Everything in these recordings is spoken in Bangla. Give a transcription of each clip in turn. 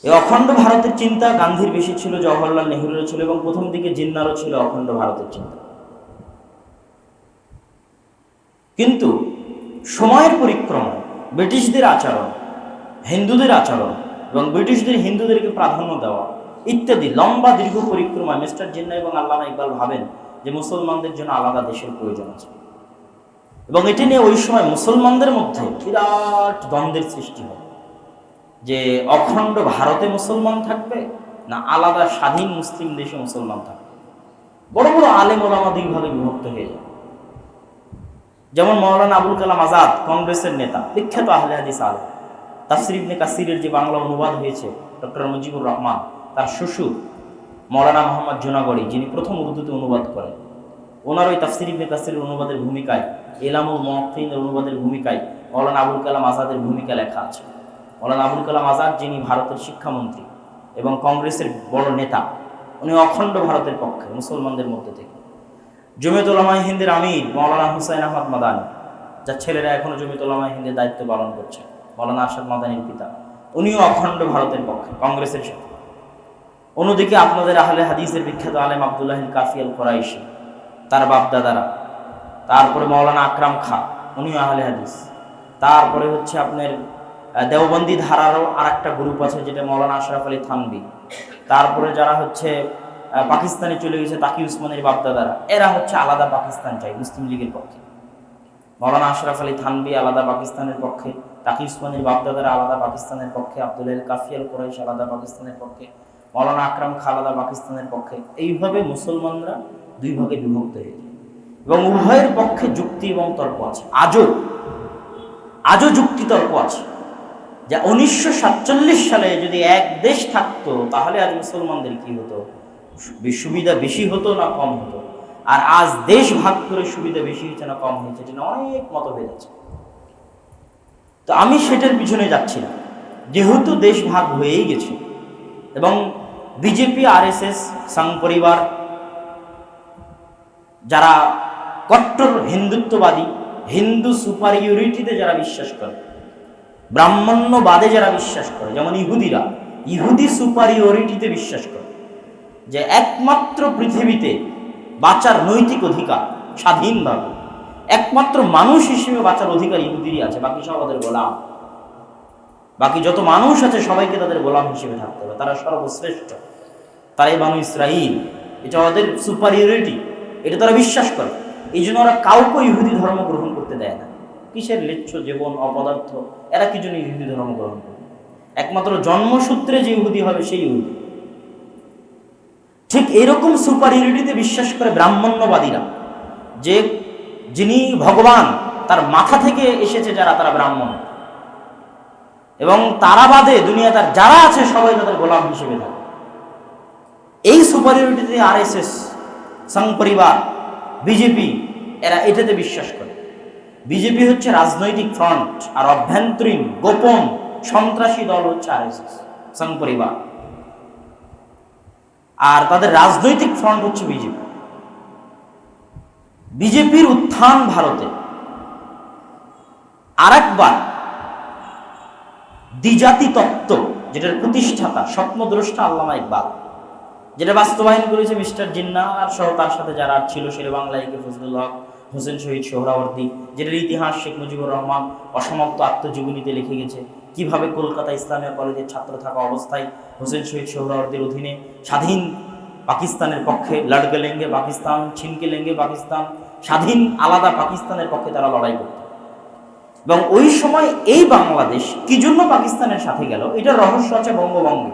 এই অখণ্ড ভারতের চিন্তা গান্ধীর বেশি ছিল, জওহরলাল নেহরুরও ছিল, এবং প্রথম দিকে জিন্নারও ছিল অখণ্ড ভারতের চিন্তা। কিন্তু সময়ের পরিক্রমায় ব্রিটিশদের আচরণ, হিন্দুদের আচরণ এবং ব্রিটিশদের হিন্দুদেরকে প্রাধান্য দেওয়া ইত্যাদি লম্বা দীর্ঘ পরিক্রমায় মিস্টার জিন্না এবং আল্লামা ইকবাল ভাবেন যে মুসলমানদের জন্য আলাদা দেশের প্রয়োজন আছে, এবং এটি নিয়ে ওই সময় মুসলমানদের মধ্যে বিরাট দ্বন্দ্বের সৃষ্টি হয় যে অখণ্ড ভারতে মুসলমান থাকবে না আলাদা স্বাধীন মুসলিম দেশে মুসলমান থাকবে। বড় বড় আলেম ওলামা দুই ভাগে বিভক্ত হয়ে যায়। যেমন মাওলানা আবুল কালাম আজাদ, কংগ্রেসের নেতা, বিখ্যাত আহলে হাদিস আলেম। তাফসির ইবনে কাসিরের যে বাংলা অনুবাদ হয়েছে ডক্টর মুজিবুর রহমান, তার শ্বশুর মাওলানা মোহাম্মদ জুনাগড়ি, যিনি প্রথম উর্দুতে অনুবাদ করেন, ওনার ওই তাফসির ইবনে কাসিরের অনুবাদের ভূমিকায়, ইলামুল মুওয়াক্কিনের অনুবাদের ভূমিকায় মাওলানা আবুল কালাম আজাদের ভূমিকা লেখা আছে। মাওলানা আবুল কালাম আজাদ, যিনি ভারতের শিক্ষামন্ত্রী এবং কংগ্রেসের বড় নেতা, উনি অখণ্ড ভারতের পক্ষে মুসলমানদের মধ্যে থেকে। জমিয়ত উলামায়ে হিন্দের আমির মাওলানা হুসাইন আহমদ মাদানী, যার ছেলেরা এখনো জমিয়ত উলামায়ে হিন্দের দায়িত্ব পালন করছে, মাওলানা আরশাদ মাদানীর পিতা, উনিও অখণ্ড ভারতের পক্ষে কংগ্রেসের সাথে। অন্যদিকে আপনাদের আহলে হাদিসের বিখ্যাত আলেম আব্দুল্লাহ কাফি আল কুরাইশি, তার বাপদাদারা, তারপরে মাওলানা আকরাম খা, উনিও আহলে হাদিস। তারপরে হচ্ছে আপনার দেওবন্দি ধারারও আর একটা গ্রুপ আছে যেটা মাওলানা আশরাফ আলী থানভী। তারপরে যারা হচ্ছে পাকিস্তানে চলে গেছে তাকি উসমানের বাপদাদারা, এরা হচ্ছে আলাদা পাকিস্তান চাই মুসলিম লীগের পক্ষে। মাওলানা আশরাফ আলী থানভী আলাদা পাকিস্তানের পক্ষে, তাকি উসমানের বাপদাদারা আলাদা পাকিস্তানের পক্ষে, আব্দুল্লাহ কাফি আল কুরাইশি আলাদা পাকিস্তানের পক্ষে, মাওলানা আকরাম খা আলাদা পাকিস্তানের পক্ষে। এইভাবে মুসলমানরা দুই ভাগে বিভক্ত হয়ে যায় এবং উভয়ের পক্ষে যুক্তি এবং তর্ক আছে। আজও যুক্তি তর্ক আছে যে 1947 সালে যদি এক দেশ থাকতো তাহলে আজ মুসলমানদের কি হতো, সুবিধা বেশি হতো না কম হতো, আর আজ দেশ ভাগ করে সুবিধা বেশি হয়েছে না কম হয়েছে, এটা অনেক মতভেদ আছে। তো আমি সেটার পিছনে যাচ্ছি না, যেহেতু দেশ ভাগ হয়েই গেছে এবং বিজেপি, আরএসএস, সংঘ পরিবার, যারা কট্টর হিন্দুত্ববাদী, হিন্দু সুপারিয়রিটিতে যারা বিশ্বাস করে, ব্রাহ্মণ্যবাদে যারা বিশ্বাস করে, যেমন ইহুদিরা ইহুদি সুপারিয়রিটিতে বিশ্বাস করে যে একমাত্র পৃথিবীতে বাঁচার নৈতিক অধিকার স্বাধীনভাবে একমাত্র মানুষ হিসেবে বাঁচার অধিকার ইহুদিরই আছে, বাকি সব ওদের গোলাম। বাকি যত মানুষ আছে সবাইকে তাদের গোলাম হিসেবে থাকতে হবে, তারা সর্বশ্রেষ্ঠ, তারাই বানু ইসরাইল, এটা ওদের সুপারিয়রিটি, এটা তারা বিশ্বাস করে। এই জন্য ওরা কাউকে ইহুদি ধর্ম গ্রহণ করতে দেয় না। কিসের লিচ্ছ জীবন অপদার্থ, এরা কি জন্য ইহুদি ধর্ম গ্রহণ করবে? একমাত্র জন্মসূত্রে যে ইহুদি হবে সেই ইহুদি। ঠিক এরকম সুপারিয়রিটিতে বিশ্বাস করে ব্রাহ্মণ্যবাদীরা, যে যিনি ভগবান তার মাথা থেকে এসেছে যারা, তারা ব্রাহ্মণ, এবং তারা বাদে দুনিয়া তার যারা আছে সবাই তাদের গোলাম হিসেবে থাকে। এই সুপারিয়রিটিতে আরএসএস, সংঘ পরিবার, বিজেপি, এরা এটাতে বিশ্বাস করে। বিজেপি হচ্ছে রাজনৈতিক ফ্রন্ট, আর অভ্যন্তরীণ গোপন সন্ত্রাসী দল হচ্ছে আরএসএস, সংঘ পরিবার, আর তাদের রাজনৈতিক ফ্রন্ট হচ্ছে বিজেপি। বিজেপির উত্থান ভারতে আরেকবার দ্বিজাতি তত্ত্ব, যেটার প্রতিষ্ঠাতা স্বপ্নদ্রষ্টা আল্লামা ইকবাল, যেটা বাস্তবায়ন করেছে মিস্টার জিন্না আর সহ তার সাথে যারা ছিল, শেরে বাংলা একে ফজলুল হক, হোসেন শহীদ সোহরাওয়ার্দী, যেটার ইতিহাস শেখ মুজিবুর রহমান অসমাপ্ত আত্মজীবনীতে লিখে গেছে, কিভাবে কলকাতা ইসলামিয়া কলেজের ছাত্র থাকা অবস্থায় হোসেন শহীদ সোহরাওয়ার্দীর অধীনে স্বাধীন পাকিস্তানের পক্ষে লড়কে লেঙ্গে পাকিস্তান, ছিনকে লেঙ্গে পাকিস্তান, স্বাধীন আলাদা পাকিস্তানের পক্ষে তারা লড়াই করত। এবং ওই সময় এই বাংলাদেশ কি জন্য পাকিস্তানের সাথে গেল, এটার রহস্য আছে বঙ্গভঙ্গে।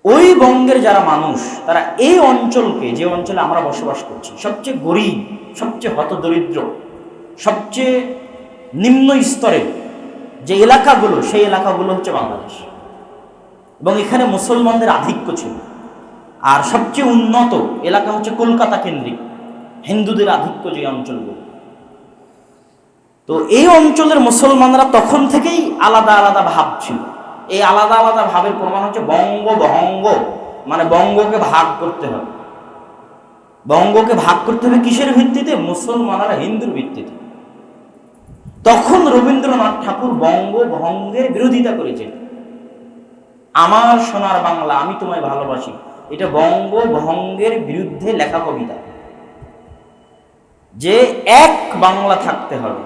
ওই বঙ্গের যারা মানুষ, তারা এই অঞ্চলকে, যে অঞ্চলে আমরা বসবাস করছি, সবচেয়ে গরিব, সবচেয়ে হতদরিদ্র, সবচেয়ে নিম্ন স্তরের যে এলাকাগুলো, সেই এলাকাগুলো হচ্ছে বাংলাদেশ, এবং এখানে মুসলমানদের আধিক্য ছিল। আর সবচেয়ে উন্নত এলাকা হচ্ছে কলকাতা কেন্দ্রিক হিন্দুদের আধিক্য যে অঞ্চলগুলো। তো এই অঞ্চলের মুসলমানরা তখন থেকেই আলাদা আলাদা ভাব ছিল। এই আলাদা আলাদা ভাবের প্রমাণ হচ্ছে বঙ্গভঙ্গ, মানে বঙ্গকে ভাগ করতে হবে। বঙ্গকে ভাগ করতে হবে কিসের ভিত্তিতে? মুসলমানরা হিন্দুর ভিত্তিতে। তখন রবীন্দ্রনাথ ঠাকুর বঙ্গভঙ্গের বিরোধিতা করেছেন। আমার সোনার বাংলা আমি তোমায় ভালোবাসি, এটা বঙ্গভঙ্গের বিরুদ্ধে লেখা কবিতা। যে এক বাংলা থাকতে হবে,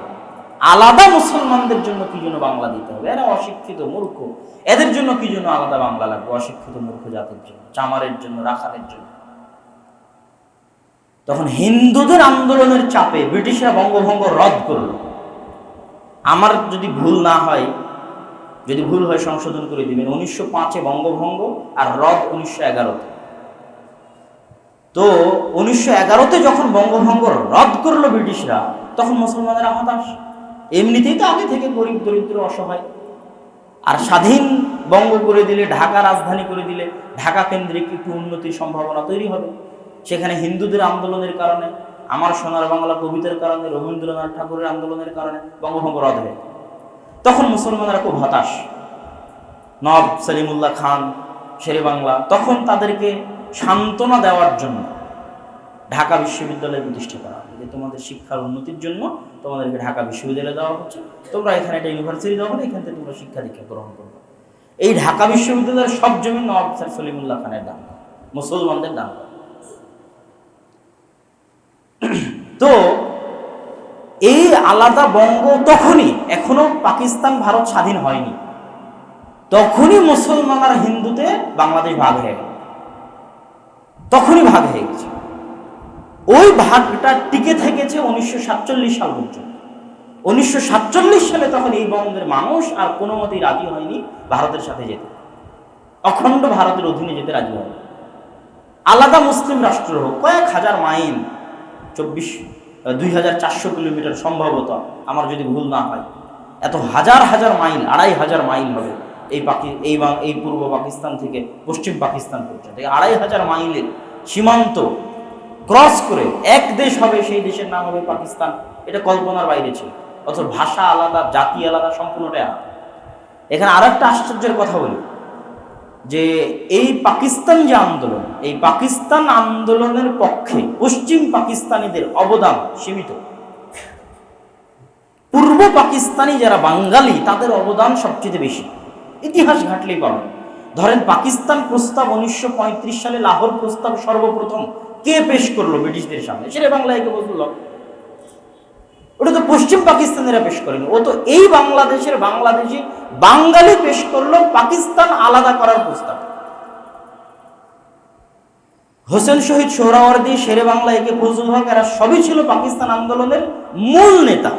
আলাদা মুসলমানদের জন্য কি জন্য বাংলা দিতে হবে? এরা অশিক্ষিত মূর্খ, এদের জন্য কি জন্য আলাদা বাংলা লাগবে? অশিক্ষিত মূর্খ জাতির জন্য, চামারের জন্য, রাখালের জন্য। তখন হিন্দুদের আন্দোলনের চাপে ব্রিটিশরা বঙ্গভঙ্গ রদ করলো। আমার যদি ভুল না হয়, যদি ভুল হয় সংশোধন করে দিবেন, 1905-এ বঙ্গভঙ্গ আর রদ 1911-তে। তো 1911-তে যখন বঙ্গভঙ্গ রদ করলো ব্রিটিশরা, তখন মুসলমানেরা হতাশ। এমনিতেই তো আগে থেকে গরিব দরিদ্র অসহায়, আর স্বাধীন বঙ্গ করে দিলে, ঢাকা রাজধানী করে দিলে ঢাকা কেন্দ্রিক একটু উন্নতির সম্ভাবনা তৈরি হবে। সেখানে হিন্দুদের আন্দোলনের কারণে, আমার সোনার বাংলা কবিতার কারণে, রবীন্দ্রনাথ ঠাকুরের আন্দোলনের কারণে বঙ্গভঙ্গ রদ হয়ে, তখন মুসলমানরা খুব হতাশ। নবাব সলিমুল্লাহ খান, শেরে বাংলা, তখন তাদেরকে সান্ত্বনা দেওয়ার জন্য ঢাকা বিশ্ববিদ্যালয় প্রতিষ্ঠা করা, যে তোমাদের শিক্ষার উন্নতির জন্য তোমাদেরকে ঢাকা বিশ্ববিদ্যালয় দেওয়া হচ্ছে, তোমরা এখানে একটা ইউনিভার্সিটি দেওয়া হলে এখান থেকে তোমরা শিক্ষা দীক্ষা গ্রহণ করবে। এই ঢাকা বিশ্ববিদ্যালয়ের সব জমি নবাব সলিমুল্লাহ খানের দান, মুসলমানদের দান। তো এই আলাদা বঙ্গ তখনই, এখনো পাকিস্তান ভারত স্বাধীন হয়নি, তখনই মুসলমান আর হিন্দুতে বাংলাদেশ ভাগ হয়ে গেল, তখনই ভাগ হয়ে গেছে। ওই ভাগটা টিকে থেকেছে 1947 সাল পর্যন্ত। 1947 সালে তখন এই বঙ্গের মানুষ আর কোনো মতেই রাজি হয়নি ভারতের সাথে যেতে, অখণ্ড ভারতের অধীনে যেতে রাজি হয়নি। আলাদা মুসলিম রাষ্ট্র হোক, কয়েক হাজার মাইল, 2400 কিলোমিটার সম্ভবত, আমার যদি ভুল না হয়, এত হাজার হাজার মাইল, 2500 মাইল হবে এই পূর্ব পাকিস্তান থেকে পশ্চিম পাকিস্তান পর্যন্ত। 2500 মাইলের সীমান্ত ক্রস করে এক দেশ হবে, সেই দেশের নাম হবে পাকিস্তান। এটা কল্পনার বাইরে ছিল। অথচ ভাষা আলাদা, জাতি আলাদা, সম্পূর্ণটাই আলাদা। এখানে আর একটা আশ্চর্যের কথা বলি, যে এই পাকিস্তান যে আন্দোলন, এই পাকিস্তান আন্দোলনের পক্ষে পশ্চিম পাকিস্তানিদের অবদান সীমিত। পূর্ব পাকিস্তানি যারা বাঙালি, তাদের অবদান সবচেয়ে বেশি। ইতিহাস ঘাটলেই পাবেন। ধরেন পাকিস্তান প্রস্তাব 1935 সালে লাহোর প্রস্তাব সর্বপ্রথম কে পেশ করলো ব্রিটিশদের সামনে? সেটা বাংলায় বলল, ওটা তো পশ্চিম পাকিস্তানিরা পেশ করেনি, ও তো এই বাংলাদেশি বাঙালি পেশ করলো পাকিস্তান আলাদা করার প্রস্তাব। হোসেন শহীদ সোহরাওয়ার্দী, শেরে বাংলা, একে ফজলুল হক, এরা সবই ছিল পাকিস্তান আন্দোলনের মূল নেতা।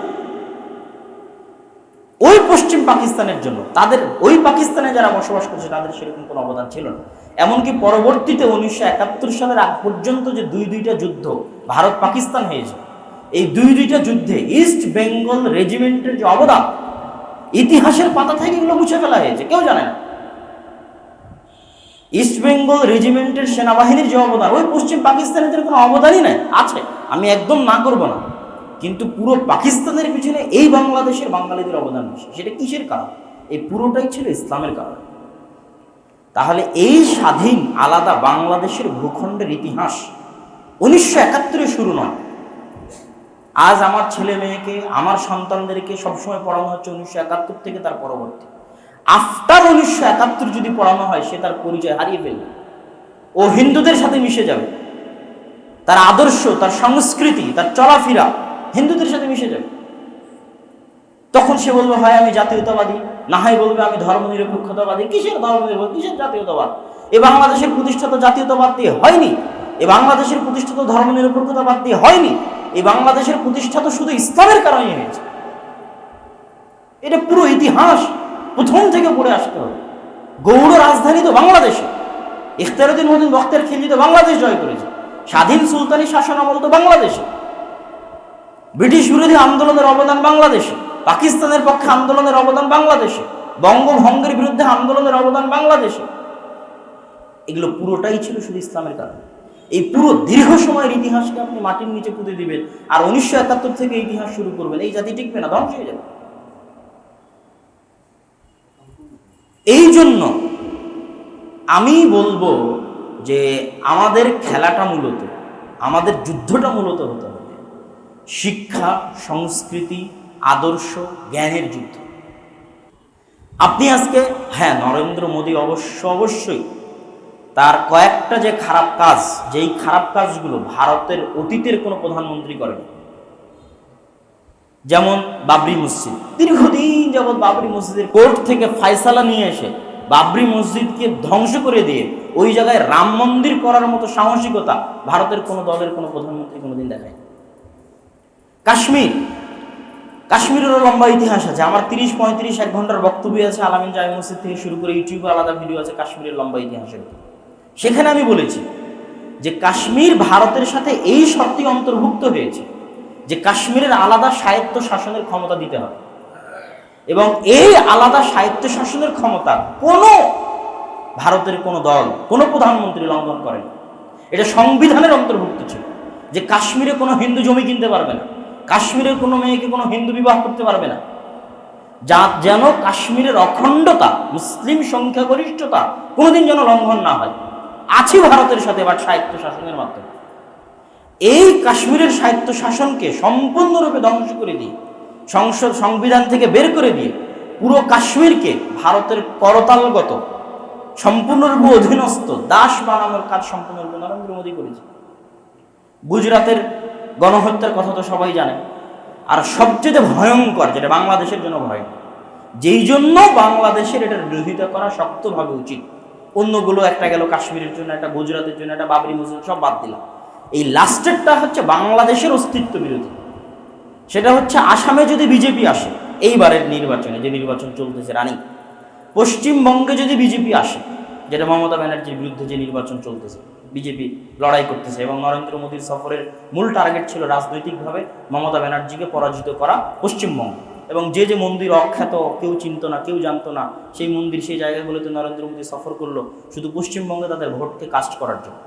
ওই পশ্চিম পাকিস্তানের জন্য, তাদের ওই পাকিস্তানে যারা বসবাস করছে তাদের সেরকম কোনো অবদান ছিল না। এমনকি পরবর্তীতে 1971 সালের আগ পর্যন্ত যে দুইটা যুদ্ধ ভারত পাকিস্তান হয়েছে, এই দুইটা যুদ্ধে ইস্ট বেঙ্গল রেজিমেন্টের যে অবদান, ইতিহাসের পাতা থেকে এগুলো মুছে ফেলা হয়েছে, কেউ জানে না। ইস্ট বেঙ্গল রেজিমেন্টের সেনাবাহিনীর যে অবদান, ওই পশ্চিম পাকিস্তানিদের কোনো অবদানই নাই। আছে, আমি একদম না করবো না, কিন্তু পুরো পাকিস্তানের পিছনে এই বাংলাদেশের বাঙালিদের অবদান বেশি। সেটা কিসের কারণ? এই পুরোটাই ছিল ইসলামের কারণ। তাহলে এই স্বাধীন আলাদা বাংলাদেশের ভূখণ্ডের ইতিহাস 1971 শুরু নয়। আজ আমার ছেলে মেয়েকে, আমার সন্তানদেরকে সবসময় পড়ানো হচ্ছে 1971 থেকে তার পরবর্তী। আফটার 1971 যদি পড়ানো হয়, সে তার পরিচয় হারিয়ে ফেলবে, ও হিন্দুদের সাথে মিশে যাবে, তার আদর্শ, তার সংস্কৃতি, তার চলাফেরা হিন্দুদের সাথে মিশে যাবে। তখন সে বলবে হয় আমি জাতীয়তাবাদী, না হয় বলবে আমি ধর্মনিরপেক্ষতাবাদী। কিসের ধর্মনিরপেক্ষ, কিসের জাতীয়তাবাদ? এ বাংলাদেশের প্রতিষ্ঠা তো জাতীয়তাবাদ দিয়ে হয়নি, এ বাংলাদেশের প্রতিষ্ঠা তো ধর্মনিরপেক্ষতাবাদ দিয়ে হয়নি, এই বাংলাদেশের প্রতিষ্ঠা তো শুধু ইসলামের কারণে হয়েছে। এটা পুরো ইতিহাস প্রথম থেকে পড়ে আসতে হবে। গৌড় রাজধানী তো বাংলাদেশে, ইখতিয়ারউদ্দিন মতিন বখতিয়ার খিলজি তো বাংলাদেশ জয় করেছে, স্বাধীন সুলতানি শাসন আমল তো বাংলাদেশে, ব্রিটিশ বিরোধী আন্দোলনের অবদান বাংলাদেশে, পাকিস্তানের পক্ষে আন্দোলনের অবদান বাংলাদেশে, বঙ্গভঙ্গের বিরুদ্ধে আন্দোলনের অবদান বাংলাদেশে। এগুলো পুরোটাই ছিল শুধু ইসলামের কারণে। এই পুরো দীর্ঘ সময়ের ইতিহাসকে আপনি মাটির নিচে পুঁতে দিবেন, আর 1971 থেকে ইতিহাস শুরু করবেন, এই জাতি টিকবে না, ধ্বংস হয়ে যাবে। এই জন্য আমি বলবো যে আমাদের খেলাটা মূলত, আমাদের যুদ্ধটা মূলত হতে হবে শিক্ষা, সংস্কৃতি, আদর্শ, জ্ঞানের যুদ্ধ। আপনি আজকে, হ্যাঁ, নরেন্দ্র মোদী অবশ্যই তার কয়েকটা যে খারাপ কাজ, যেই খারাপ কাজগুলো ভারতের অতীতের কোনো প্রধানমন্ত্রী করেন, যেমন বাবরি মসজিদ, দীর্ঘদিন যাবৎ বাবরি মসজিদের কোর্ট থেকে ফায়সালা নিয়ে এসে বাবরি মসজিদকে ধ্বংস করে দিয়ে ওই জায়গায় রাম মন্দির করার মতো সাহসিকতা ভারতের কোনো দলের কোনো প্রধানমন্ত্রী কোনোদিন দেখায়। কাশ্মীরেরও লম্বা ইতিহাস আছে। আমার 30-35 1 ঘন্টার বক্তব্য আছে আলামিন জামে মসজিদ থেকে শুরু করে ইউটিউবে আলাদা ভিডিও আছে কাশ্মীরের লম্বা ইতিহাসের। সেখানে আমি বলেছি যে কাশ্মীর ভারতের সাথে এই শর্তে অন্তর্ভুক্ত হয়েছে যে কাশ্মীরের আলাদা স্বায়ত্ত শাসনের ক্ষমতা দিতে হবে, এবং এই আলাদা স্বায়ত্ত শাসনের ক্ষমতা কোনো ভারতের কোনো দল, কোনো প্রধানমন্ত্রী লঙ্ঘন করেন। এটা সংবিধানের অন্তর্ভুক্ত ছিল যে কাশ্মীরে কোনো হিন্দু জমি কিনতে পারবে না, কাশ্মীরের কোনো মেয়েকে কোনো হিন্দু বিবাহ করতে পারবে না, যেন কাশ্মীরের অখণ্ডতা, মুসলিম সংখ্যাগরিষ্ঠতা কোনোদিন যেন লঙ্ঘন না হয়। আছে ভারতের সাথে বাট স্বায়ত্ত শাসনের মাধ্যমে। এই কাশ্মীরের স্বায়ত্ত শাসনকে সম্পূর্ণরূপে ধ্বংস করে দিয়ে, সংবিধান থেকে বের করে দিয়ে পুরো কাশ্মীরকে ভারতের করতালগত, সম্পূর্ণরূপে অধীনস্থ দাস বানানোর কাজ সম্পূর্ণরূপে নরেন্দ্র মোদী করেছে। গুজরাতের গণহত্যার কথা তো সবাই জানে। আর সবচেয়ে ভয়ঙ্কর, যেটা বাংলাদেশের জন্য ভয়ঙ্কর, যেই জন্য বাংলাদেশের এটার বিরোধিতা করা শক্তভাবে উচিত। অন্যগুলো একটা গেল কাশ্মীরের জন্য, একটা গুজরাটের জন্য, একটা বাবরি মসজিদ, সব বাদ দিলাম। এই লাস্টেরটা হচ্ছে বাংলাদেশের অস্তিত্ব বিরোধী। সেটা হচ্ছে আসামে যদি বিজেপি আসে, এইবারের নির্বাচনে যে নির্বাচন চলতেছে রানিং, পশ্চিমবঙ্গে যদি বিজেপি আসে, যেটা মমতা ব্যানার্জির বিরুদ্ধে যে নির্বাচন চলতেছে, বিজেপি লড়াই করতেছে, এবং নরেন্দ্র মোদীর সফরের মূল টার্গেট ছিল রাজনৈতিকভাবে মমতা ব্যানার্জিকে পরাজিত করা পশ্চিমবঙ্গ। এবং যে যে মন্দির অখ্যাত, কেউ চিনত না, কেউ জানতো না, সেই মন্দির, সেই জায়গাগুলোতে নরেন্দ্র মোদী সফর করলো শুধু পশ্চিমবঙ্গে তাদের ভোটকে কাস্ট করার জন্য।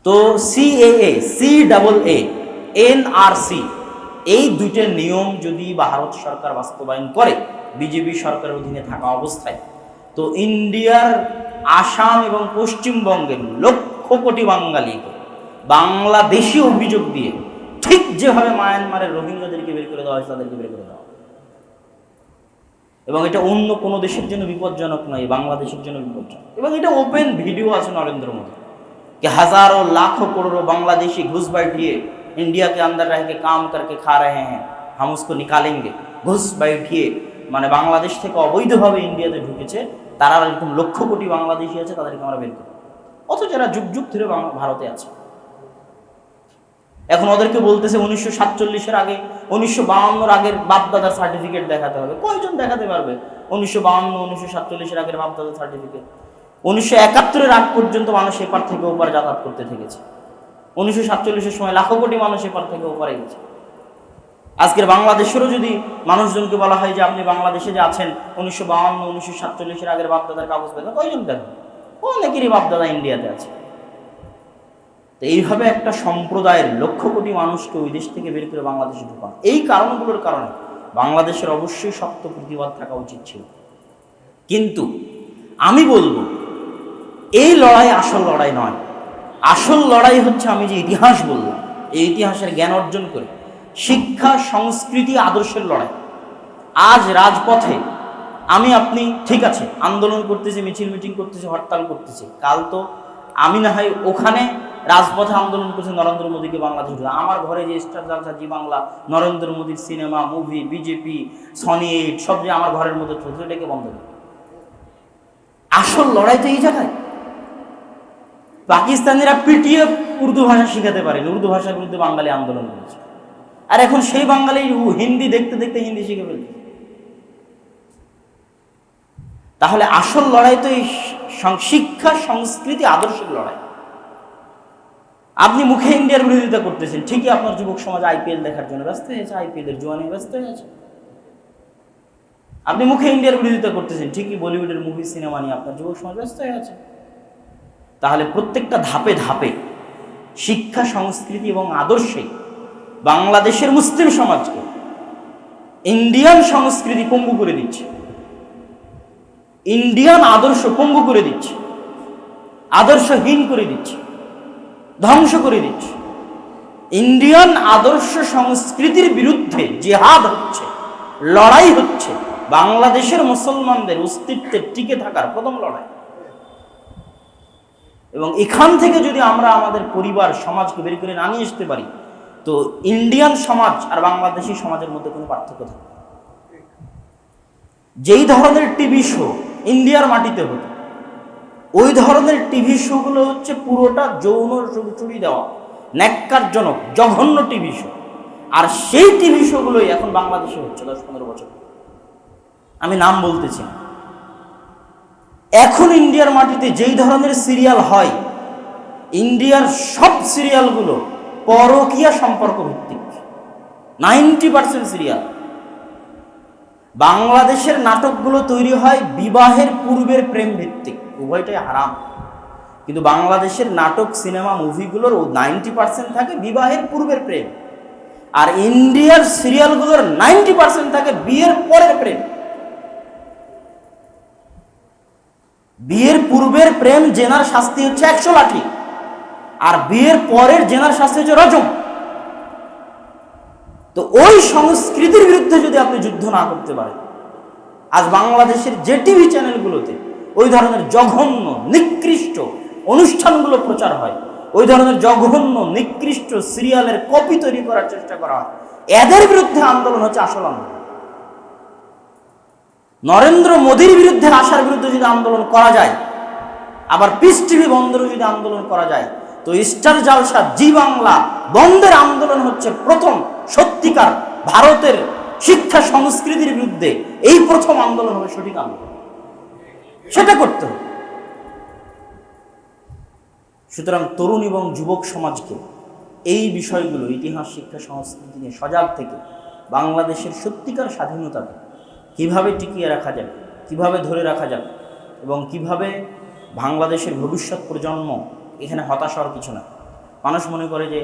তো CAA, CAA, NRC, এই দুইটা নিয়ম যদি ভারত সরকার বাস্তবায়ন করে বিজেপি সরকারের অধীনে থাকা অবস্থায়, তো ইন্ডিয়ার আসাম এবং পশ্চিমবঙ্গের লক্ষ কোটি বাঙালিকে বাংলাদেশি অভিযোগ দিয়ে ঠিক যেভাবে মায়ানমারের রোহিঙ্গাদেরকে বের করে দেওয়া হয়েছে তাদেরকে বের করে দেওয়া। এবং এটা অন্য কোনো দেশের জন্য বিপজ্জনক নয়, বাংলাদেশের জন্য বিপজ্জনক। এবং এটা ওপেন ভিডিও আছে নরেন্দ্র মোদী कि हजारों लाखों करोड़ों बांग्लादेशी घुस बैठिए इंडिया के अंदर रह के काम करके खा रहे हैं, हम उसको निकालेंगे। घुस बैठिए মানে বাংলাদেশ থেকে অবৈধভাবে ইন্ডিয়াতে ঢুকেছে তারা এরকম লক্ষ কোটি বাংলাদেশি আছে, তাদেরকে আমরা বের করি। অথচ যারা যুগ যুগ ধরে ভারতে আছে, এখন ওদেরকে বলতেছে 1947-এর আগে, 1952-এর আগের বাপদাদার সার্টিফিকেট দেখাতে হবে। কয়জন দেখাতে পারবে 1952, 1947-এর আগের বাপদাদার সার্টিফিকেট? 1971-এর আগ পর্যন্ত মানুষ এপার থেকে ওপার যাতায়াত করতে থেকেছে। 1947-এর সময় লাখো কোটি মানুষ এপার থেকে ওপারে গেছে। আজকের বাংলাদেশেরও যদি মানুষজনকে বলা হয় যে আপনি বাংলাদেশে যে আছেন 1952, 1947-এর আগের বাপদাদার কাগজ দেখেন, কয়জন দেখেন? অনেকেরই বাপদাদা ইন্ডিয়াতে আছে। তো এইভাবে একটা সম্প্রদায়ের লক্ষ কোটি মানুষকে ওই দেশ থেকে বের করে বাংলাদেশে ঢোকান, এই কারণগুলোর কারণে বাংলাদেশের অবশ্যই শক্ত প্রতিবাদ থাকা উচিত ছিল। কিন্তু আমি বলবো এই লড়াই আসল লড়াই নয়। আসল লড়াই হচ্ছে আমি যে ইতিহাস বললাম, এই ইতিহাসের জ্ঞান অর্জন করে শিক্ষা, সংস্কৃতি, আদর্শের লড়াই। আজ রাজপথে আমি আপনি ঠিক আছে আন্দোলন করতেছি, মিছিল মিটিং করতেছি, হরতাল করতেছি, কাল তো আমি না হয় ওখানে রাজপথে আন্দোলন করছি নরেন্দ্র মোদীকে বাংলাদেশ, আমার ঘরে যে স্টার জলসা, জি বাংলা, নরেন্দ্র মোদীর সিনেমা, মুভি, বিজেপি, সনি 8 সব যে আমার ঘরের মধ্যে চলছে, এটাকে বন্ধ করে। আসল লড়াই তো এই জায়গায়। পাকিস্তানিরা পিটিয়ে উর্দু ভাষা শিখাতে পারেনি, উর্দু ভাষার বিরুদ্ধে বাঙালি আন্দোলন করেছে, আর এখন সেই বাঙালি হিন্দি দেখতে দেখতে হিন্দি শিখে ফেলছে। তাহলে আসল লড়াই তো এই শিক্ষা, সংস্কৃতি, আদর্শের লড়াই। আপনি মুখে ইন্ডিয়ার বিরোধিতা করতেছেন, ঠিকই আপনার যুবক সমাজ IPL দেখার জন্য ব্যস্ত হয়েছে, IPL এর জোয়ানি ব্যস্ত হয়েছে। আপনি মুখে ইন্ডিয়ার বিরোধিতা করতেছেন, ঠিকই বলিউডের মুভি, সিনেমা নিয়ে আপনার যুবক সমাজ ব্যস্ত হয়ে আছে। তাহলে প্রত্যেকটা ধাপে ধাপে শিক্ষা, সংস্কৃতি এবং আদর্শে বাংলাদেশের মুসলিম সমাজকে ইন্ডিয়ান সংস্কৃতি পঙ্গু করে দিচ্ছে, ইন্ডিয়ান আদর্শ পঙ্গু করে দিচ্ছে, আদর্শহীন করে দিচ্ছে, ধ্বংস করে দিচ্ছে। ইন্ডিয়ান আদর্শ সংস্কৃতির বিরুদ্ধে জিহাদ হচ্ছে, লড়াই হচ্ছে বাংলাদেশের মুসলমানদের অস্তিত্বের টিকে থাকার প্রথম লড়াই। এবং এখান থেকে যদি আমরা আমাদের পরিবার সমাজকে বের করে না নিয়ে আসতে পারি, তো ইন্ডিয়ান সমাজ আর বাংলাদেশি সমাজের মধ্যে কোনো পার্থক্য থাকে। যেই ধরনের টিভি শো ইন্ডিয়ার মাটিতে হতো, ওই ধরনের টিভি শোগুলো হচ্ছে পুরোটা যৌন চুরি দেওয়া, ন্যাক্কারজনক জঘন্য টিভি শো। আর সেই টিভি শোগুলোই এখন বাংলাদেশে হচ্ছে 10-15 বছর। আমি নাম বলতেছি না। এখন ইন্ডিয়ার মাটিতে যেই ধরনের সিরিয়াল হয়, ইন্ডিয়ার সব সিরিয়ালগুলো পরকীয়া সম্পর্ক ভিত্তিক, 90% সিরিয়াল। বাংলাদেশের নাটকগুলো তৈরি হয় বিবাহের পূর্বের প্রেম ভিত্তিক, উভয়টাই হারাম। কিন্তু বাংলাদেশের নাটক, সিনেমা, মুভিগুলোর 90% থাকে বিবাহের পূর্বের প্রেম, আর ইন্ডিয়ার সিরিয়ালগুলোর 90% থাকে বিয়ের পরের প্রেম। বিয়ের পূর্বের প্রেম জেনার শাস্তি হচ্ছে 100 লাঠি, আর বিয়ের পরের জেনার শাস্তি হচ্ছে রজম। তো ওই সংস্কৃতির বিরুদ্ধে যদি আপনি যুদ্ধ না করতে পারেন, আজ বাংলাদেশের যে টিভি চ্যানেলগুলোতে ওই ধরনের জঘন্য নিকৃষ্ট অনুষ্ঠানগুলো প্রচার হয়, ওই ধরনের জঘন্য নিকৃষ্ট সিরিয়ালের কপি তৈরি করার চেষ্টা করা হয়, এদের বিরুদ্ধে আন্দোলন হচ্ছে আসল আন্দোলন। নরেন্দ্র মোদীর বিরুদ্ধে আসার বিরুদ্ধে যদি আন্দোলন করা যায়, আবার পিস টিভি বন্ধেরও যদি আন্দোলন করা যায়, তো স্টার জালসা, জি বাংলা বন্ধের আন্দোলন হচ্ছে প্রথম সত্যিকার ভারতের শিক্ষা সংস্কৃতির বিরুদ্ধে এই প্রথম আন্দোলন হবে, সঠিক আন্দোলন। সেটা করতে হবে। সুতরাং তরুণ এবং যুবক সমাজকে এই বিষয়গুলো, ইতিহাস, শিক্ষা, সংস্কৃতি নিয়ে সজাগ থেকে বাংলাদেশের সত্যিকার স্বাধীনতাকে কিভাবে টিকিয়ে রাখা যাবে, কিভাবে ধরে রাখা যাবে, এবং কিভাবে বাংলাদেশের ভবিষ্যৎ প্রজন্ম, এখানে হতাশ হওয়ার কিছু না। মানুষ মনে করে যে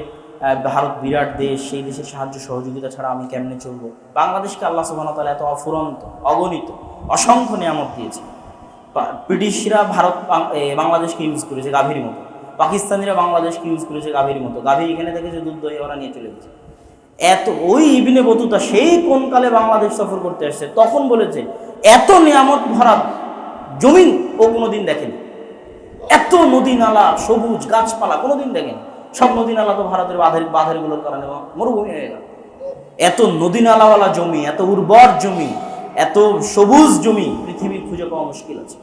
ভারত বিরাট দেশ, সেই দেশের সাহায্য সহযোগিতা ছাড়া আমি কেমনে চলবো। বাংলাদেশকে আল্লাহ সুবহানাহু ওয়া তাআলা এত অফুরন্ত, অগণিত, অসংখ্য নিয়ামত দিয়েছে। ব্রিটিশরা বাংলাদেশকে ইউজ করেছে গাভীর মতো, পাকিস্তানিরা বাংলাদেশকে ইউজ করেছে গাভীর মতো। গাভী এখানে থেকে যে দুধ দই ওরা নিয়ে চলে গেছে। এত ওই ইবনে বতুতা সেই কোন কালে বাংলাদেশ সফর করতে আসছে, তখন বলেছে এত নিয়ামত ভরা জমিন ও কোনোদিন দেখেনি, এত নদী নালা, সবুজ গাছপালা কোনোদিন দেখেনি। সব নদী নালা তো ভারতের বাঁধেরগুলোর কারণে মরুভূমি হয়ে গেল। এত নদী নালাওয়ালা জমি, এত উর্বর জমি, এত সবুজ জমি পৃথিবীর খুঁজে পাওয়া মুশকিল আছে।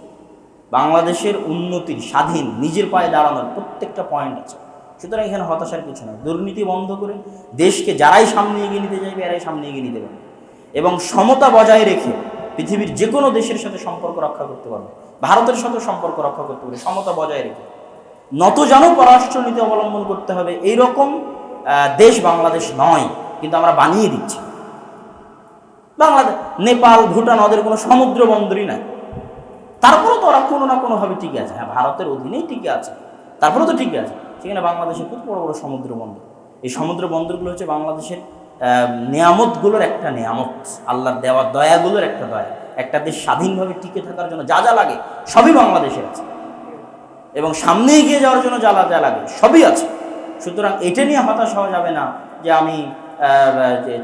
বাংলাদেশের উন্নতির, স্বাধীন, নিজের পায়ে দাঁড়ানোর প্রত্যেকটা পয়েন্ট আছে। সুতরাং এখানে হতাশার কিছু নয়। দুর্নীতি বন্ধ করে দেশকে যারাই সামনে এগিয়ে নিতে চাইবে এরাই সামনে এগিয়ে নিতে পারবে, এবং সমতা বজায় রেখে পৃথিবীর যে কোনো দেশের সাথে সম্পর্ক রক্ষা করতে পারবে, ভারতের সাথে সম্পর্ক রক্ষা করতে পারবে সমতা বজায় রেখে। নতজানু পররাষ্ট্রনীতি অবলম্বন করতে হবে, এইরকম দেশ বাংলাদেশ নয়, কিন্তু আমরা বানিয়ে দিচ্ছি। বাংলাদেশ, নেপাল, ভুটান, ওদের কোনো সমুদ্র বন্দরই নাই, তারপরেও তো ওরা কোনো না কোনোভাবে টিকে আছে। হ্যাঁ, ভারতের অধীনেই টিকে আছে, তারপরেও তো টিকে আছে। সেখানে বাংলাদেশের খুব বড় বড় সমুদ্র বন্দর। এই সমুদ্র বন্দরগুলো হচ্ছে বাংলাদেশের নিয়ামতগুলোর একটা নিয়ামত, আল্লাহর দেওয়া দয়াগুলোর একটা দয়া। একটা দেশ স্বাধীনভাবে টিকে থাকার জন্য যা যা লাগে সবই বাংলাদেশের আছে, এবং সামনে এগিয়ে যাওয়ার জন্য যা যা লাগে সবই আছে। সুতরাং এটা নিয়ে হতাশ হওয়া যাবে না যে আমি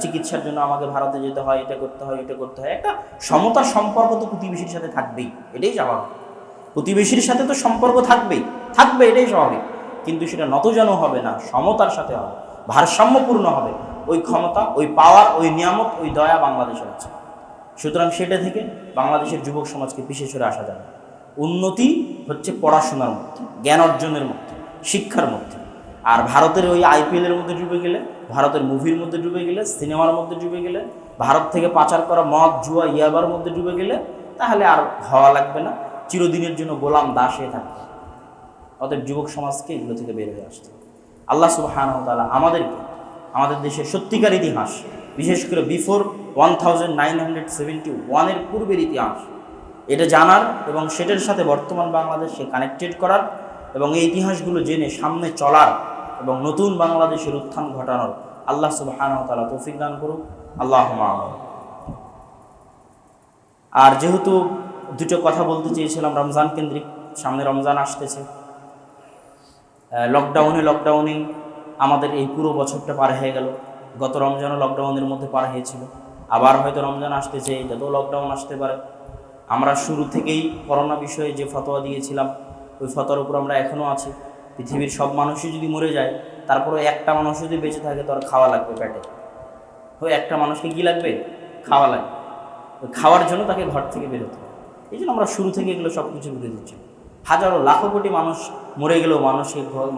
চিকিৎসার জন্য আমাকে ভারতে যেতে হয়, এটা করতে হয়, এটা করতে হয়। একটা সমতার সম্পর্ক তো প্রতিবেশীর সাথে থাকবেই, এটাই স্বাভাবিক। প্রতিবেশীর সাথে তো সম্পর্ক থাকবেই, এটাই স্বাভাবিক। কিন্তু সেটা নতজানু হবে না, সমতার সাথে হবে, ভারসাম্যপূর্ণ হবে। ওই ক্ষমতা, ওই পাওয়ার, ওই নিয়ামত, ওই দয়া বাংলাদেশের আছে। সুতরাং সেটা থেকে বাংলাদেশের যুবক সমাজকে পিছিয়ে সরে আসা যাবে। উন্নতি হচ্ছে পড়াশোনার মধ্যে, জ্ঞান অর্জনের মধ্যে, শিক্ষার মধ্যে। আর ভারতের ওই IPL-এর মধ্যে ডুবে গেলে, ভারতের মুভির মধ্যে ডুবে গেলে, সিনেমার মধ্যে ডুবে গেলে, ভারত থেকে পাচার করা মদ, জুয়া, ইয়াবার মধ্যে ডুবে গেলে, তাহলে আর হওয়া লাগবে না, চিরদিনের জন্য গোলাম দাস হয়ে থাকবে। অতএব যুবক সমাজকে এগুলো থেকে বের হয়ে আসতে। আল্লাহ সুবহানাহু ওয়া তাআলা আমাদেরকে আমাদের দেশের সত্যিকার ইতিহাস, বিশেষ করে বিফোর 1971-এর পূর্বের ইতিহাস, এটা জানার এবং সেটার সাথে বর্তমান বাংলাদেশকে কানেক্টেড করার, এবং এই ইতিহাসগুলো জেনে সামনে চলার এবং নতুন বাংলাদেশের উত্থান ঘটানোর আল্লাহ সুবহানাহু ওয়া তাআলা তৌফিক দান করুক। আল্লাহুম্মা আমিন। আর যেহেতু দুটো কথা বলতে চেয়েছিলাম রমজান কেন্দ্রিক, সামনে রমজান আসতেছে, লকডাউনে আমাদের এই পুরো বছরটা পার হয়ে গেল। গত রমজানও লকডাউনের মধ্যে পার হয়েছিল, আবার হয়তো রমজান আসতেছে, এটাতেও লকডাউন আসতে পারে। আমরা শুরু থেকেই করোনা বিষয়ে যে ফতোয়া দিয়েছিলাম ওই ফতোয়ার উপর আমরা এখনও আছি। পৃথিবীর সব মানুষই যদি মরে যায়, তারপরে একটা মানুষ যদি বেঁচে থাকে তো আর খাওয়া লাগবে পেটে। ওই একটা মানুষকে কী লাগবে? খাওয়া লাগবে। খাওয়ার জন্য তাকে ঘর থেকে বেরোতে হবে। এই জন্য আমরা শুরু থেকে এগুলো সব কিছু বুঝে দিচ্ছি। হাজারো লাখো কোটি মানুষ মরে গেলেও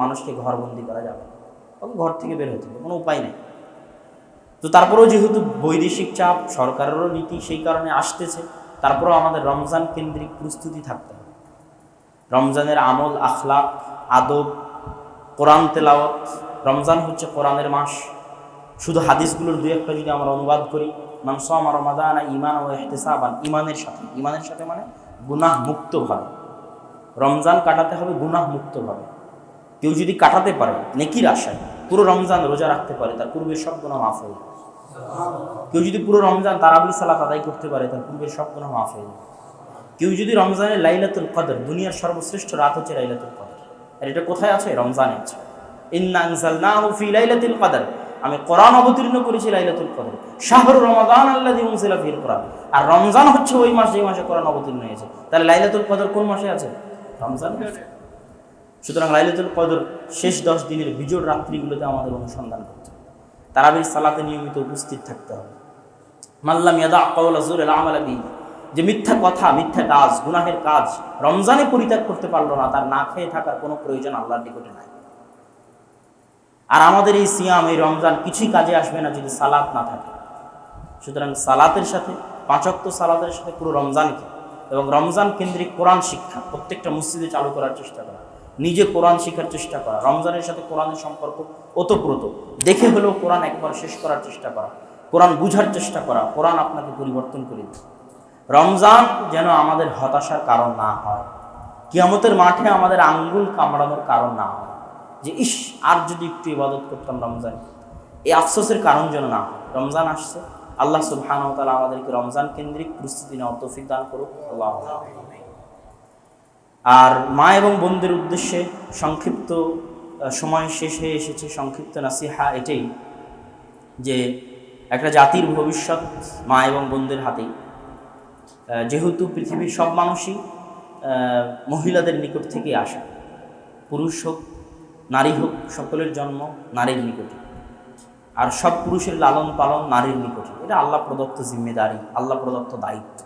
মানুষকে ঘরবন্দি করা যাবে, ওকে ঘর থেকে বের হতে হবে, কোনো উপায় নেই। তো তারপরেও যেহেতু বৈদেশিক চাপ, সরকারেরও নীতি সেই কারণে আসতেছে, তারপরেও আমাদের রমজান কেন্দ্রিক প্রস্তুতি থাকতে হবে। রমজানের আমল, আখলাক, আদব, কোরআন তেলাওয়াত। রমজান হচ্ছে কোরআনের মাস। শুধু হাদিসগুলোর দুই একটা যদি আমরা অনুবাদ করি, মান সামা রমাদানা ঈমানান ওয়া ইহতিসাবান, ঈমানের সাথে মানে গুনাহ মুক্তভাবে রমজান কাটাতে হবে, গুনাহ মুক্তভাবে। কেউ যদি কাটাতে পারে নেকির আশায়, পুরো রমজান রোজা রাখতে পারে, তার পূর্বের সব গুনাহ মাফ হয়ে যায়। কেউ যদি পুরো রমজান তারাবির সালাত আদায় করতে পারে, তার পূর্বের সব গুনাহ মাফ হয়ে যায়। কেউ যদি রমজানের লাইলাতুল কদর, দুনিয়ার সর্বশ্রেষ্ঠ রাত হচ্ছে লাইলাতুল কদর, আর এটা কোথায় আছে? রমজানে আছে। ইন্না আনজালনাহু ফি লাইলাতুল কদর, আমি কোরআন অবতীর্ণ করেছি লাইলাতুল কদর। শাহরু রমাদান আল্লাযী উনজিলা ফিহিল কোরআন, আর রমজান হচ্ছে ওই মাস যে মাসে কোরআন অবতীর্ণ হয়েছে। তাহলে লাইলাতুল কদর কোন মাসে আছে? রমজান মাসে। সুতরাং লাইলাতুল কদর শেষ 10 দিনের বিজোড় রাত্রিগুলোতে আমাদের অনুসন্ধান করতে হবে। তারাবির সালাতে নিয়মিত উপস্থিত থাকতে হবে। মাল্লাম ইয়াদা কাওলা যুরিল আমালা বিহি, যে মিথ্যা কথা, মিথ্যা কাজ, গুনাহের কাজ রমজানে পরিত্যাগ করতে পারলো না, তার না খেয়ে থাকার কোনো প্রয়োজন আল্লাহর নিকটে নাই। আর আমাদের এই সিয়াম, এই রমজান কিছুই কাজে আসবে না যদি সালাত না থাকে। সুতরাং সালাতের সাথে, 5 ওয়াক্ত সালাতের সাথে পুরো রমজানকে এবং রমজান কেন্দ্রিক কোরআন শিক্ষা প্রত্যেকটা মসজিদে চালু করার চেষ্টা করা, নিজে কোরআন শেখার চেষ্টা করা, রমজানের সাথে কোরআনের সম্পর্ক ওতপ্রোত, দেখে হলেও কোরআন একবার শেষ করার চেষ্টা করা, কোরআন বুঝার চেষ্টা করা, কোরআন আপনাকে পরিবর্তন করে দেবে। রমজান যেন আমাদের হতাশার কারণ না হয়, কিয়ামতের মাঠে আমাদের আঙ্গুল কামড়ানোর কারণ না হয়, যে ইস আর যদি একটু ইবাদত করতাম রমজানে, এই আফসোসের কারণ যেন না হয়। রমজান আসছে, আল্লাহ সুবহানাহু ওয়া তাআলা আমাদেরকে রমজান কেন্দ্রিক প্রস্তুতি নেওয়ার তৌফিক দান করুক। আল্লাহুম্মা আমিন। আর মা এবং বোনদের উদ্দেশ্যে সংক্ষিপ্ত সময় শেষ হয়ে এসেছে, সংক্ষিপ্ত নাসিহা এটাই যে একটা জাতির ভবিষ্যৎ মা এবং বোনদের হাতেই। যেহেতু পৃথিবীর সব মানুষই মহিলাদের নিকট থেকে আসা, পুরুষ হোক নারী হোক, সকলের জন্ম নারীর নিকটে, আর সব পুরুষের লালন পালন নারীর নিকটে। এটা আল্লাহ প্রদত্ত জিম্মেদারি, আল্লাহ প্রদত্ত দায়িত্ব।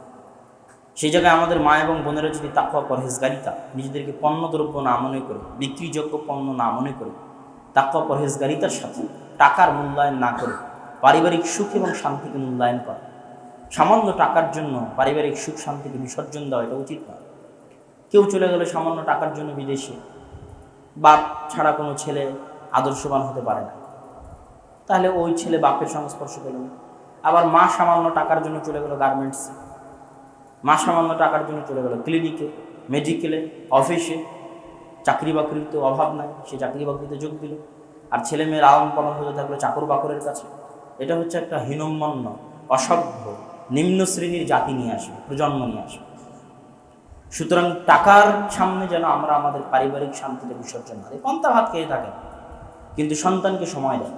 সেই জায়গায় আমাদের মা এবং বোনেরা যদি তাকওয়া পরহেজগারিতা, নিজেদেরকে পণ্যদ্রব্য না মনে করে, বিক্রিযোগ্য পণ্য না মনে করে, তাকওয়া পরহেজগারিতার সাথে টাকার মূল্যায়ন না করে পারিবারিক সুখ এবং শান্তিকে মূল্যায়ন করা, সামান্য টাকার জন্য পারিবারিক সুখ শান্তিকে বিসর্জন দেওয়া এটা উচিত নয়। কেউ চলে গেলে সামান্য টাকার জন্য বিদেশে, বাপ ছাড়া কোনো ছেলে আদর্শবান হতে পারে না, তাহলে ওই ছেলে বাপের সংস্পর্শ পেল না। আবার মা সামান্য টাকার জন্য চলে গেল গার্মেন্টসে, মা সামান্য টাকার জন্য চলে গেল ক্লিনিকে, মেডিকেলে, অফিসে, চাকরি বাকরির তো অভাব নাই, সে চাকরি বাকরিতে যোগ দিল, আর ছেলে মেয়ের আলাম পালন হতে থাকলো চাকর বাকরের কাছে। এটা হচ্ছে একটা হীনম্মন্য, অসভ্য, নিম্ন শ্রেণীর জাতি নিয়ে আসবে, প্রজন্ম নিয়ে আসবে। সুতরাং টাকার সামনে যেন আমরা আমাদের পারিবারিক শান্তিতে বিসর্জন না দিই। পান্তা ভাত খেয়ে থাকেন, কিন্তু সন্তানকে সময় দেন,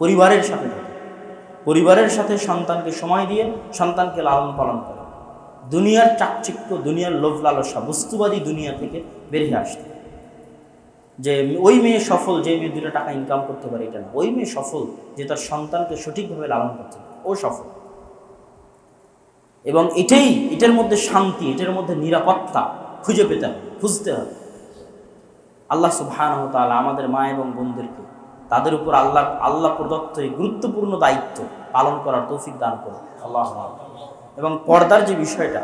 পরিবারের সাথে থাকে, পরিবারের সাথে সন্তানকে সময় দিয়ে সন্তানকে লালন পালন করে। দুনিয়ার চাকচিক্য, দুনিয়ার লোভ লালসা, বস্তুবাদী দুনিয়া থেকে বেরিয়ে আসতে, যে ওই মেয়ে সফল যে মেয়ে 2 টাকা ইনকাম করতে পারে এটা না, ওই মেয়ে সফল যে তার সন্তানকে সঠিকভাবে লালন করতে পারে, ও সফল। এবং এটার মধ্যে শান্তি, এটার মধ্যে নিরাপত্তা খুঁজে পেতে হবে, খুঁজতে হবে। আল্লাহ সুবহানাহু ওয়া তাআলা আমাদের মা এবং বোনদেরকে তাদের উপর আল্লাহ প্রদত্ত এই গুরুত্বপূর্ণ দায়িত্ব পালন করার তৌফিক দান করুন। আল্লাহুম্মা আমিন। এবং পর্দার যে বিষয়টা,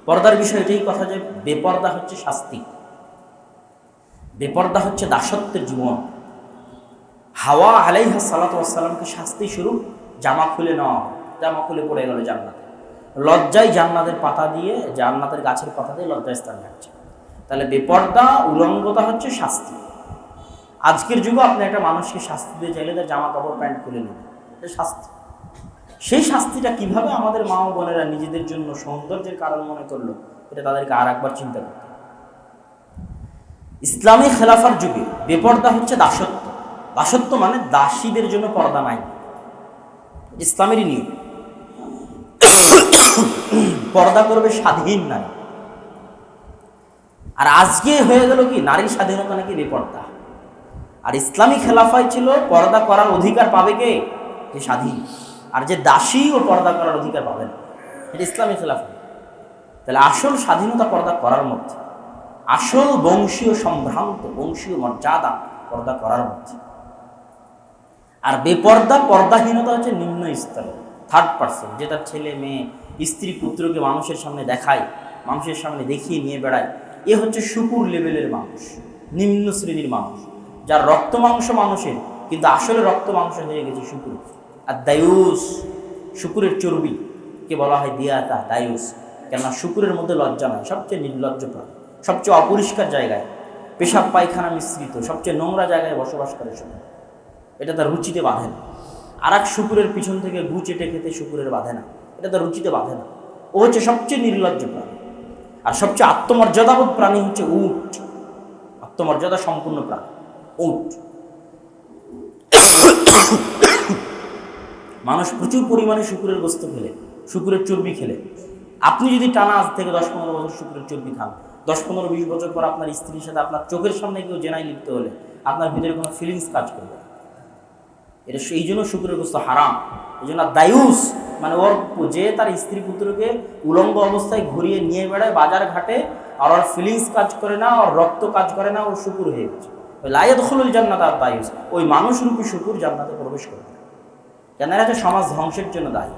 পর্দার বিষয় এটাই কথা যে বেপর্দা হচ্ছে শাস্তি, বেপর্দা হচ্ছে দাসত্বের জীবন। হাওয়া আলাইহিস সালাতু ওয়াস সালামকে শাস্তি স্বরূপ জামা খুলে নেওয়া, জামা খুলে পড়ে গেল জান্নাতে, লজ্জায় জান্নাতের পাতা দিয়ে, জান্নাতের গাছের পাতা দিয়ে লজ্জায় স্থান রাখছে। তাহলে বেপর্দা, উলঙ্গতা হচ্ছে শাস্তি। আজকের যুগে আপনি একটা মানুষকে শাস্তি দিয়ে চাইলে তার জামা কাপড় প্যান্ট খুলে নেবেন, এটা শাস্তি। সেই শাস্তিটা কিভাবে আমাদের মা ও বোনেরা নিজেদের জন্য সৌন্দর্যের কারণ মনে করলো, এটা তাদেরকে আর একবার চিন্তা করতে। ইসলামী খেলাফার যুগে বেপর্দা হচ্ছে দাসত্ব। দাসত্ব মানে দাসীদের জন্য পর্দা নাই, ইসলামেরই নিয়ম। পর্দা করবে স্বাধীন নারী। আর আজকে হয়ে গেল কি, নারীর স্বাধীনতা নাকি বেপর্দা। আর ইসলামী খেলাফায় ছিল পর্দা করার অধিকার পাবে কে? যে স্বাধীন। আর যে দাসী ও পর্দা করার অধিকার পাবে না, এটা ইসলামী খেলাফা। তাহলে আসল স্বাধীনতা পর্দা করার মধ্যে, আসল বংশীয় সম্ভ্রান্ত বংশীয় মর্যাদা পর্দা করার মধ্যে। আর বেপর্দা পর্দাহীনতা হচ্ছে নিম্ন স্তরে, থার্ড পার্সন, যে তার ছেলে মেয়ে স্ত্রী পুত্রকে মানুষের সামনে দেখায়, মানুষের সামনে দেখিয়ে নিয়ে বেড়ায়। এ হচ্ছে শুকুর লেভেলের মানুষ, নিম্ন শ্রেণীর মানুষ, যার রক্ত মাংস মানুষের, কিন্তু আসলে রক্ত মাংস হয়ে গেছে শুকুর। আর দায়ুস, শুকুরের চর্বি কে বলা হয় দিয়াতা, দায়ুস। কেননা শুকুরের মধ্যে লজ্জা নয়, সবচেয়ে নির্লজ্জ প্রাণী, সবচেয়ে অপরিষ্কার জায়গায়, পেশাব পায়খানা মিশ্রিত সবচেয়ে নোংরা জায়গায় বসবাস করে শুকুর। এটা তার রুচিতে বাঁধে না। আর এক শুকুরের পিছন থেকে গু চেটে খেতে শুকুরের বাঁধে না, এটা তার রুচিতে বাঁধে না। ও হচ্ছে সবচেয়ে নির্লজ্জ প্রাণী। আর সবচেয়ে আত্মমর্যাদাবোধ প্রাণী হচ্ছে উট, আত্মমর্যাদা সম্পূর্ণ প্রাণী উট। মানুষ প্রচুর পরিমাণে শুকুরের গোস্ত খেলে, শুকুরের চর্বি খেলে। আপনি যদি টানা আজ থেকে 10-15 বছর শুকুরের চর্বি খান, 10-15-20 বছর পর আপনার স্ত্রীর সাথে আপনার চোখের সামনে কেউ জেনায় লিপ্ত হলে আপনার ভিতরে কোনো ফিলিংস কাজ করবে না। এটা এই জন্য শুকুরের গোস্ত হারাম। এই জন্য দায়ুস মানে ওর যে তার স্ত্রী পুত্রকে উলঙ্গ অবস্থায় ঘুরিয়ে নিয়ে বেড়ায় বাজার ঘাটে, আর ওর ফিলিংস কাজ করে না, ওর রক্ত কাজ করে না, ও শুকুর হয়ে গেছে। ওই লায়াদখুলুল জান্নাত আর দায়ুস, ওই মানুষরূপী শুকুর জান্নাতে প্রবেশ করবে না। কেন? এরা হচ্ছে সমাজ ধ্বংসের জন্য দায়ী।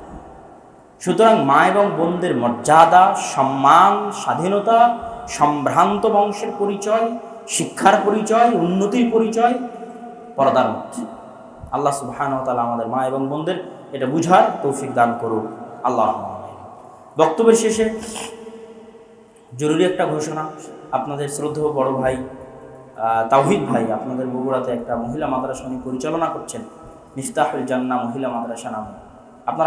সুতরাং মা এবং বোনদের মর্যাদা, সম্মান, স্বাধীনতা, সম্ভ্রান্ত বংশের পরিচয়, শিক্ষার পরিচয়, উন্নতির পরিচয় পর্দার মধ্যে। আল্লাহ সুবহানাহু ওয়া তাআলা আমাদের মা এবং বোনদের এটা বুঝার তৌফিক দান করুক। আল্লাহ। বক্তব্যের শেষে জরুরি একটা ঘোষণা। আপনাদের শ্রদ্ধেয় বড় ভাই তাওহিদ ভাই আপনাদের বগুড়াতে একটা মহিলা মাদ্রাসা পরিচালনা করছেন, মিফতাহুল জান্নাহ মহিলা মাদ্রাসা নামে। আপনারা